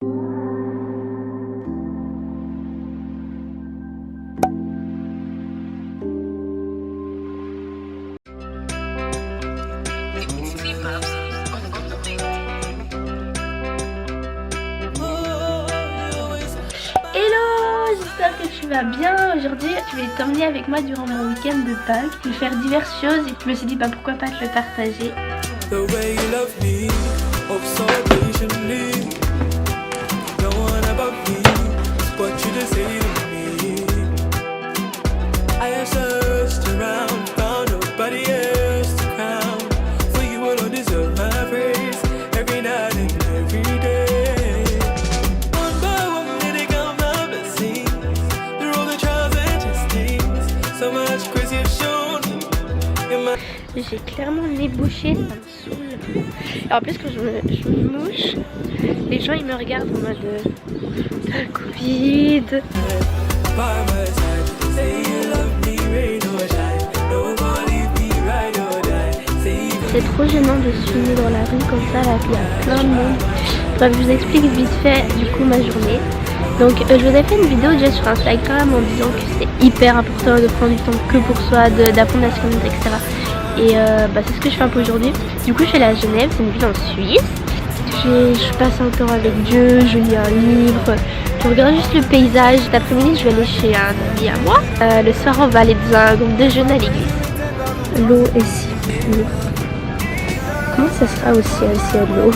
J'espère que tu vas bien. Aujourd'hui, je vais t'emmener avec moi durant mon week-end de Pâques. Je vais faire diverses choses et je me suis dit pourquoi pas te le partager. J'ai clairement le nez bouché, ça me saoule. Et en plus quand je me mouche, les gens ils me regardent en mode t'as le Covid. C'est trop gênant de se filmer dans la rue comme ça, là il y a plein de monde. Bref, je vous explique vite fait du coup ma journée. Donc je vous ai fait une vidéo déjà sur Instagram en disant que c'est hyper important de prendre du temps que pour soi, d'apprendre à se connaître, etc. Et c'est ce que je fais un peu aujourd'hui. Du coup je suis allée à Genève, c'est une ville en Suisse. Je passe un temps avec Dieu, je lis un livre, je regarde juste le paysage. Cet après-midi je vais aller chez un ami à moi. Le soir on va aller dans un groupe déjeuner à l'église. L'eau est si pure. Comment ça sera au ciel s'il y a de l'eau?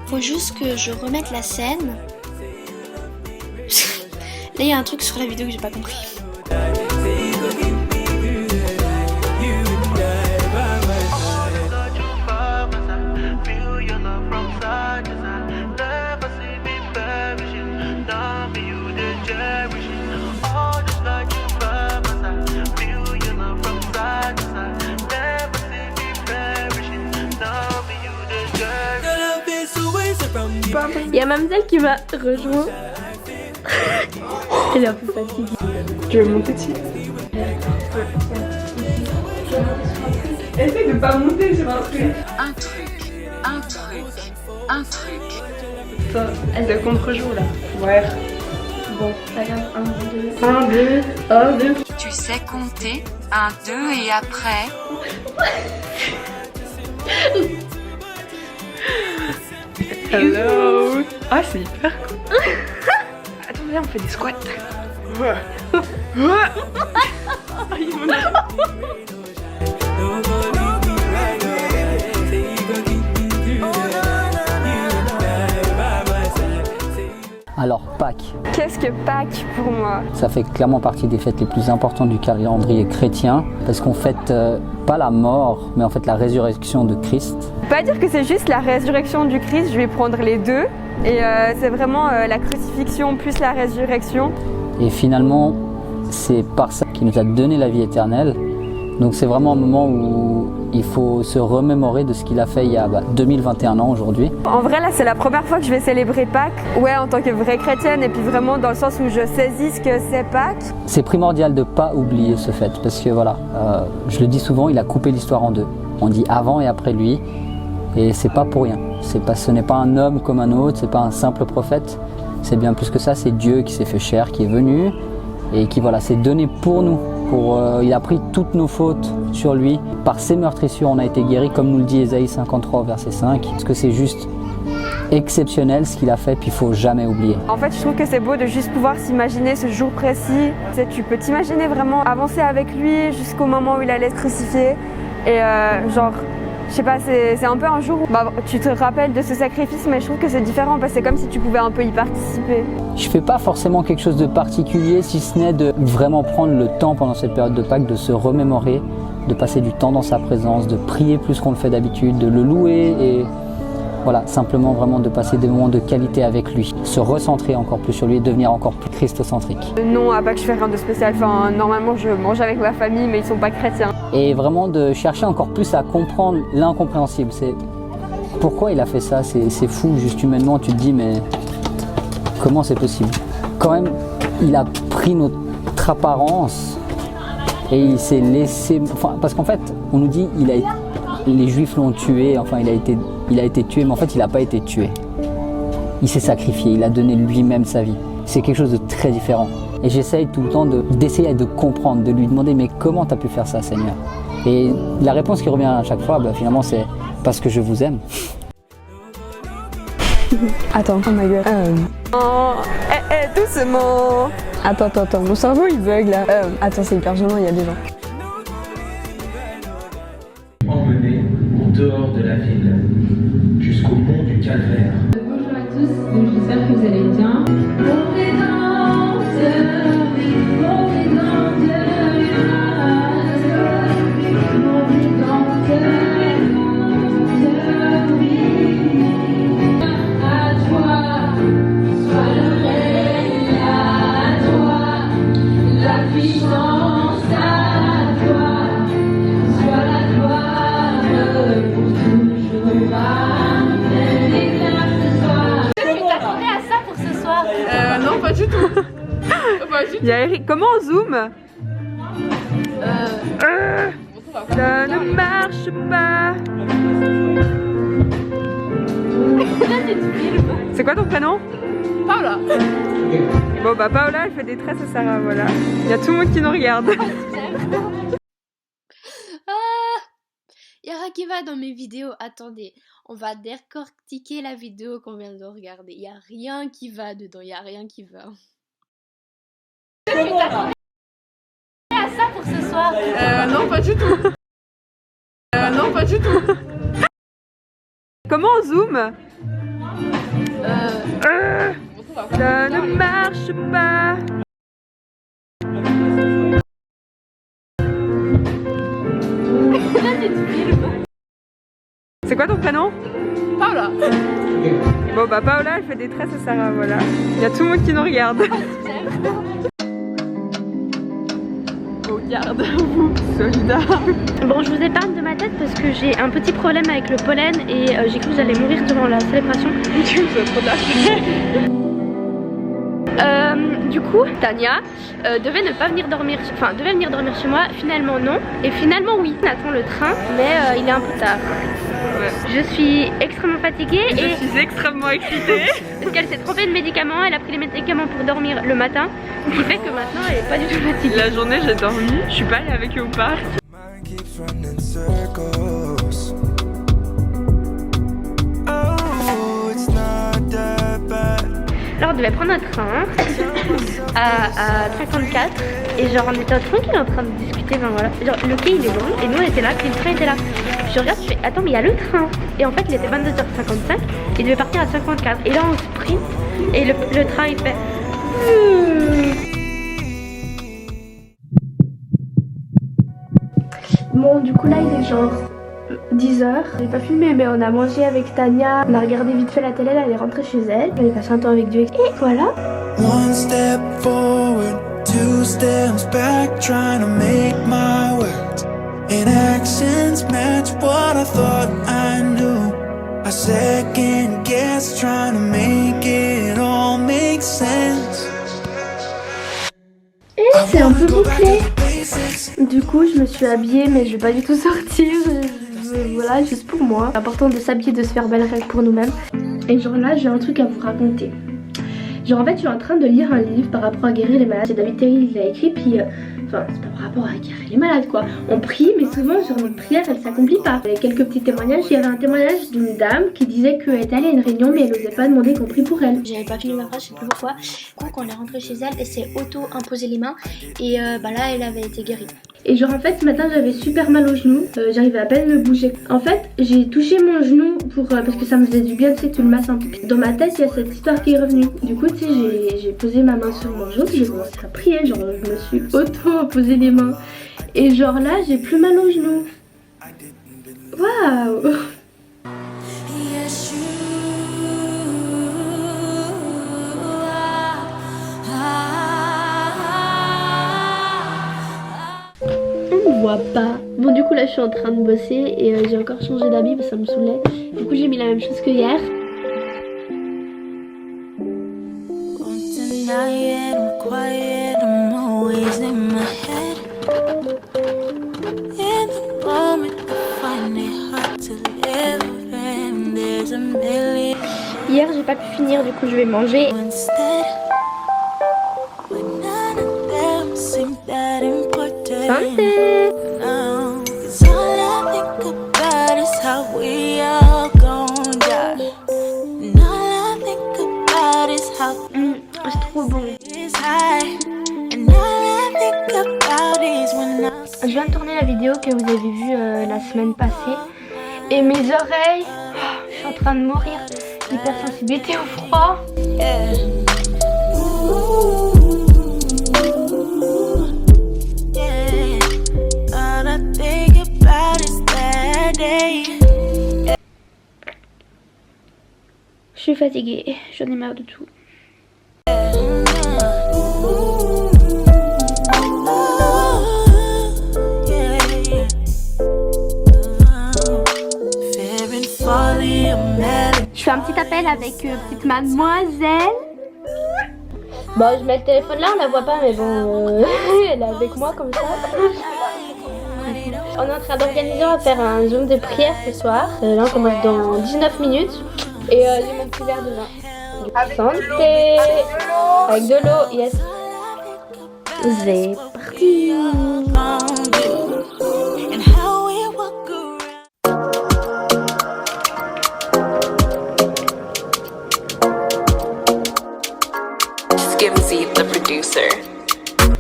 Faut juste que je remette la scène. Là il y a un truc sur la vidéo que j'ai pas compris. Il y a Mamselle qui m'a rejoint. Elle est un peu fatiguée. Je vais monter dessus. Essaye de pas monter sur un truc. Un truc. Elle est contre-jour là. Ouais. Bon, ça regarde 1, 2. Tu sais compter 1, 2 et après. Hello. Ah c'est hyper cool. Attendez, on fait des squats. Alors Pâques. Qu'est-ce que Pâques pour moi? Ça fait clairement partie des fêtes les plus importantes du calendrier chrétien parce qu'on fête pas la mort mais en fait la résurrection de Christ. Pas dire que c'est juste la résurrection du Christ, je vais prendre les deux et c'est vraiment la crucifixion plus la résurrection. Et finalement c'est par ça qu'il nous a donné la vie éternelle. Donc c'est vraiment un moment où il faut se remémorer de ce qu'il a fait il y a 2021 ans aujourd'hui. En vrai là c'est la première fois que je vais célébrer Pâques, ouais en tant que vraie chrétienne et puis vraiment dans le sens où je saisis ce que c'est Pâques. C'est primordial de ne pas oublier ce fait parce que voilà, je le dis souvent, il a coupé l'histoire en deux. On dit avant et après lui et c'est pas pour rien. Ce n'est pas un homme comme un autre, c'est pas un simple prophète, c'est bien plus que ça, c'est Dieu qui s'est fait chair, qui est venu et qui voilà, s'est donné pour nous. Il a pris toutes nos fautes sur lui. Par ses meurtrissures, on a été guéris, comme nous le dit Ésaïe 53, verset 5. Parce que c'est juste exceptionnel ce qu'il a fait, puis il ne faut jamais oublier. En fait, je trouve que c'est beau de juste pouvoir s'imaginer ce jour précis. Tu peux t'imaginer vraiment avancer avec lui jusqu'au moment où il allait être crucifié. Et je sais pas, c'est un peu un jour où tu te rappelles de ce sacrifice, mais je trouve que c'est différent parce que c'est comme si tu pouvais un peu y participer. Je fais pas forcément quelque chose de particulier, si ce n'est de vraiment prendre le temps pendant cette période de Pâques, de se remémorer, de passer du temps dans sa présence, de prier plus qu'on le fait d'habitude, de le louer et Voilà, simplement vraiment de passer des moments de qualité avec lui, se recentrer encore plus sur lui et devenir encore plus christocentrique. Non, à pas que je fais rien de spécial. Enfin, normalement, je mange avec ma famille, mais ils sont pas chrétiens. Et vraiment de chercher encore plus à comprendre l'incompréhensible. C'est pourquoi il a fait ça, c'est fou, juste humainement, tu te dis, mais comment c'est possible? Quand même, il a pris notre apparence et il s'est laissé... Enfin, parce qu'en fait, on nous dit, les Juifs l'ont tué, enfin, il a été tué, mais en fait, il n'a pas été tué. Il s'est sacrifié, il a donné lui-même sa vie. C'est quelque chose de très différent. Et j'essaye tout le temps d'essayer de comprendre, de lui demander, mais comment tu as pu faire ça, Seigneur? Et la réponse qui revient à chaque fois, bah, finalement, c'est parce que je vous aime. Attends, oh my god. Oh, doucement. Attends, mon cerveau il bug là. Attends, c'est hyper gênant, il y a des gens. Emmené au dehors de la ville, jusqu'au mont du Calvaire. Bonjour à tous, donc j'espère que vous allez bien. Non, pas du tout. Il y a Eric. Comment on zoome? Ça ne marche pas. C'est quoi ton prénom? Paola. Bon bah Paola elle fait des tresses à Sarah, voilà. Il y a tout le monde qui nous regarde. Il y a rien qui va dans mes vidéos. Attendez, on va décortiquer la vidéo qu'on vient de regarder. Il y a rien qui va dedans, il y a rien qui va. Tu t'attendais à ça pour ce soir? Non, pas du tout. Non, pas du tout. Comment on zoome? Ça ne marche pas. C'est quoi ton prénom? Paola. Bon bah Paola elle fait des tresses à Sarah, voilà. Il y a tout le monde qui nous regarde. Oh garde-vous, soldat. Bon, je vous épargne de ma tête parce que j'ai un petit problème avec le pollen et j'ai cru que j'allais mourir durant la célébration. Du coup, Tania devait ne pas venir dormir, enfin devait venir dormir chez moi, finalement non, et finalement oui, on attend le train, mais il est un peu tard. Ouais. Je suis extrêmement fatiguée et je suis extrêmement excitée parce qu'elle s'est trompée de médicaments, elle a pris les médicaments pour dormir le matin, ce qui fait que maintenant elle est pas du tout fatiguée. La journée j'ai dormi, je suis pas allée avec eux au parc. Alors on devait prendre un train à 54 et genre on était tranquille en train de discuter, ben voilà. Genre le quai il est long et nous on était là, puis le train était là. Je regarde, je fais attends mais il y a le train. Et en fait il était 22h55, il devait partir à 54 et là on sprint et le train il fait... Bon du coup là il est genre 10h, j'ai pas filmé mais on a mangé avec Tania, on a regardé vite fait la télé, là elle est rentrée chez elle, elle est passée un temps avec Dieu et voilà. One step forward, two steps back, trying to make my words and actions match what I thought I knew. I second guess, trying to make it all make sense. Et c'est un peu bouclé. Du coup je me suis habillée mais je vais pas du tout sortir. Voilà, juste pour moi. C'est important de s'habiller, de se faire belle règle pour nous-mêmes. Et genre là, j'ai un truc à vous raconter. Genre en fait, je suis en train de lire un livre par rapport à guérir les malades. C'est David Terry, il l'a écrit, puis... Enfin, c'est pas par rapport à guérir les malades, quoi. On prie, mais souvent, genre notre prière, elle s'accomplit pas. Il y a quelques petits témoignages. Il y avait un témoignage d'une dame qui disait qu'elle était allée à une réunion, mais elle n'osait pas demander qu'on prie pour elle. J'avais pas fini ma phrase, je sais plus pourquoi. Quand on est rentré chez elle, elle s'est auto-imposé les mains. Et bah là, elle avait été guérie. Et genre en fait ce matin j'avais super mal au genou, j'arrivais à peine à me bouger. En fait j'ai touché mon genou parce que ça me faisait du bien, tu sais, tu le masses un peu. Dans ma tête il y a cette histoire qui est revenue. Du coup tu sais j'ai posé ma main sur mon genou, j'ai commencé à prier, genre je me suis auto-posé les mains. Et genre là j'ai plus mal au genou. Waouh. Yes, you On me voit pas. Bon du coup là je suis en train de bosser et j'ai encore changé d'habit parce que ça me saoulait. Du coup j'ai mis la même chose que hier. Hier j'ai pas pu finir, du coup je vais manger. Santé! C'est trop bon. Je viens de tourner la vidéo que vous avez vue la semaine passée. Et mes oreilles, je suis en train de mourir d'hypersensibilité au froid. Je suis fatiguée, j'en ai marre de tout. Je fais un petit appel avec petite mademoiselle. Bon, je mets le téléphone là, on la voit pas, mais bon, elle est avec moi comme ça. On est en train d'organiser, on va faire un zoom de prière ce soir. Là, on commence dans 19 minutes. Et j'ai mon petit verre de vin. Santé! Avec de l'eau, yes. C'est parti!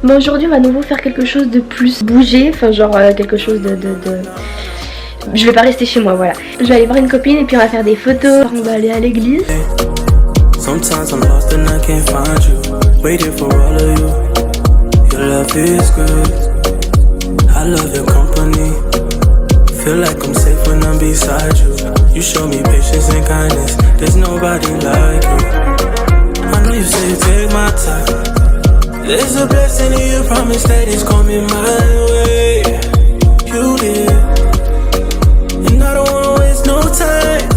Bon, aujourd'hui on va à nouveau faire quelque chose de plus bougé, enfin genre quelque chose de... Je vais pas rester chez moi, voilà. Je vais aller voir une copine et puis on va faire des photos. On va aller à l'église. Sometimes I'm lost and I can't find you. Waiting for all of you. Your love is good. I love your company. Feel like I'm safe when I'm beside you. You show me patience and kindness. There's nobody like you. I know you say take my time. There's a blessing in your promise that is coming my way. You did. And I don't wanna waste no time.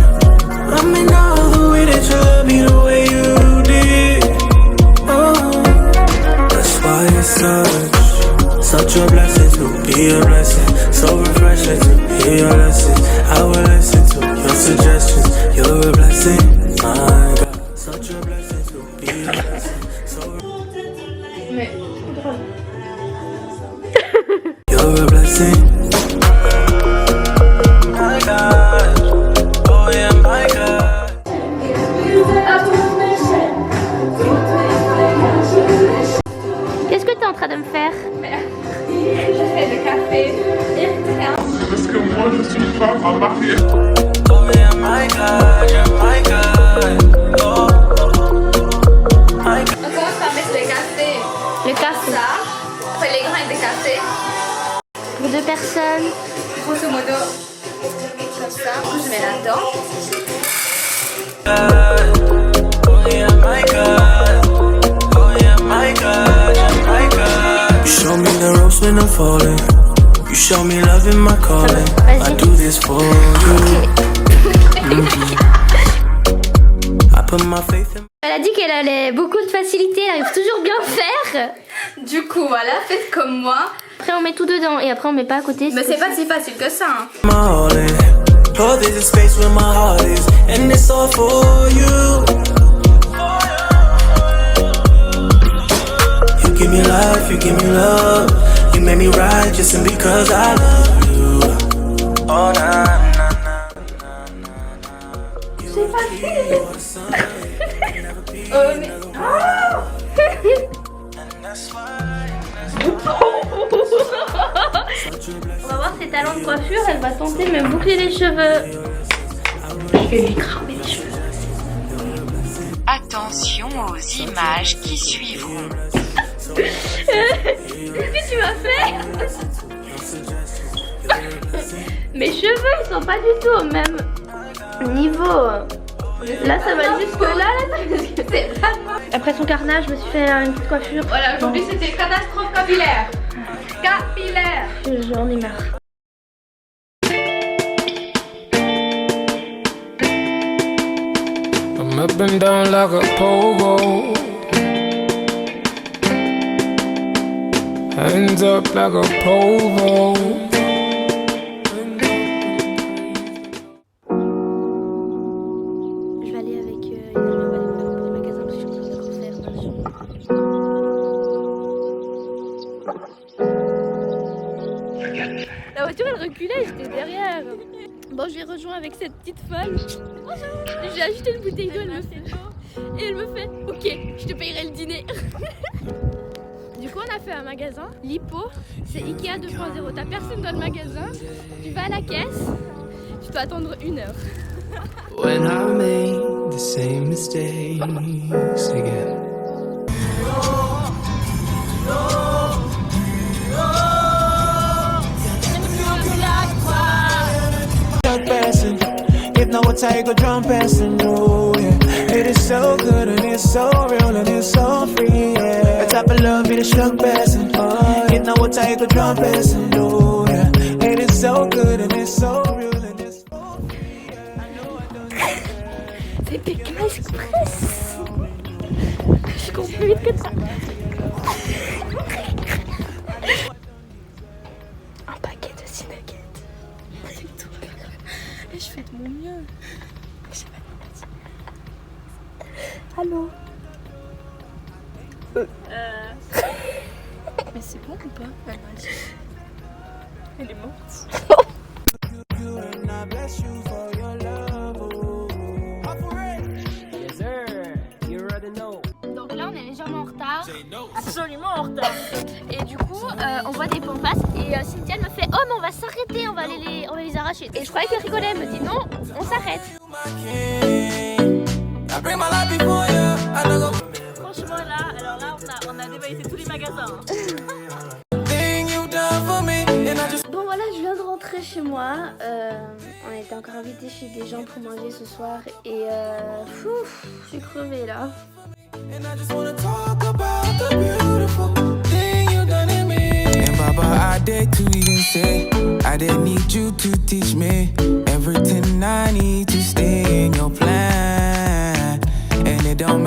I'm in all the way that you love me the way you did. Oh, that's why it's such a blessing to be a blessing. So refreshing to hear your lessons. I will listen to your suggestions. You're a blessing, my God. Such a blessing to be a blessing. You're a blessing. My God. Oh yeah, my God. Qu'est-ce que t'es en train de me faire? Je fais le café. Parce que moi je suis femme à marier. Oh yeah, my God, yeah, my God. Oh, my God. On commence par mettre le café. Le café. Ça, après les grains de café. Pour 2 personnes. Grosso modo, comme ça. Je mets là-dedans. Oh yeah, my God. Oh yeah, my God, yeah, my God. You show me the ropes when I'm falling. You show me love in my calling. I do this for you. I put my faith in. Elle a dit qu'elle allait beaucoup de facilité, elle arrive toujours bien faire. Du coup, voilà, faites comme moi. Après on met tout dedans et après on met pas à côté. Mais c'est pas si facile que ça. Hein. My all in. Lord, there's a space where my heart is, and it's all for you. You give me life, you give me love. You made me righteous, and because I love you. Oh, na, na, na, na, na. J'ai pas fait. Mais... On va voir ses talents de coiffure, elle va tenter de me boucler les cheveux. Je vais lui cramer les cheveux. Attention aux images qui suivront. Qu'est-ce que tu m'as fait? Mes cheveux ils sont pas du tout au même niveau. Là ça va jusque là, c'est vraiment... Après son carnage je me suis fait une petite coiffure. Voilà, aujourd'hui c'était catastrophe capillaire. Capillaire. J'en ai marre. I'm up and down like a pogo. Hands up like a pogo. Je vais aller avec une amie, on va aller faire un peu les magasins parce que je suis en train de refaire ma chambre. La voiture elle reculait, j'étais derrière. Bon, je les rejoins avec cette petite folle. J'ai acheté une bouteille d'eau, et elle me fait ok, je te payerai le dîner. Du coup, on a fait un magasin. Lipo, c'est Ikea 2.0. T'as personne dans le magasin, tu vas à la caisse, tu dois attendre 1 heure. When I made the same mistakes again. If not what I go drum passing through, yeah. It is so good and it's so real and it's so free, yeah. The type of love it is struck passing, oh. If not what I go drum passing through, yeah. It is so good and it's so real and it's so free, yeah. I know I don't. C'était Clash Express. Je cours plus vite que ça. Un paquet de Cinuggets. C'est tout. Et je fais de mon mieux. Je sais pas. Allô. Mais c'est bon ou pas? Elle m'a dit. Elle est morte. Donc là on est légèrement en retard. Absolument en retard. Et du coup on voit des pompes et Cynthia me fait oh mais on va s'arrêter, on va les arracher. Et je croyais qu'elle rigolait, elle me dit non, on s'arrête. Franchement là, alors là on a dévalisé tous les magasins. Bon voilà, je viens de rentrer chez moi. On était encore invités chez des gens pour manger ce soir et je suis crevée là. And I just wanna talk about the beautiful thing you done in me. And Baba, I dare to even say I didn't need you to teach me.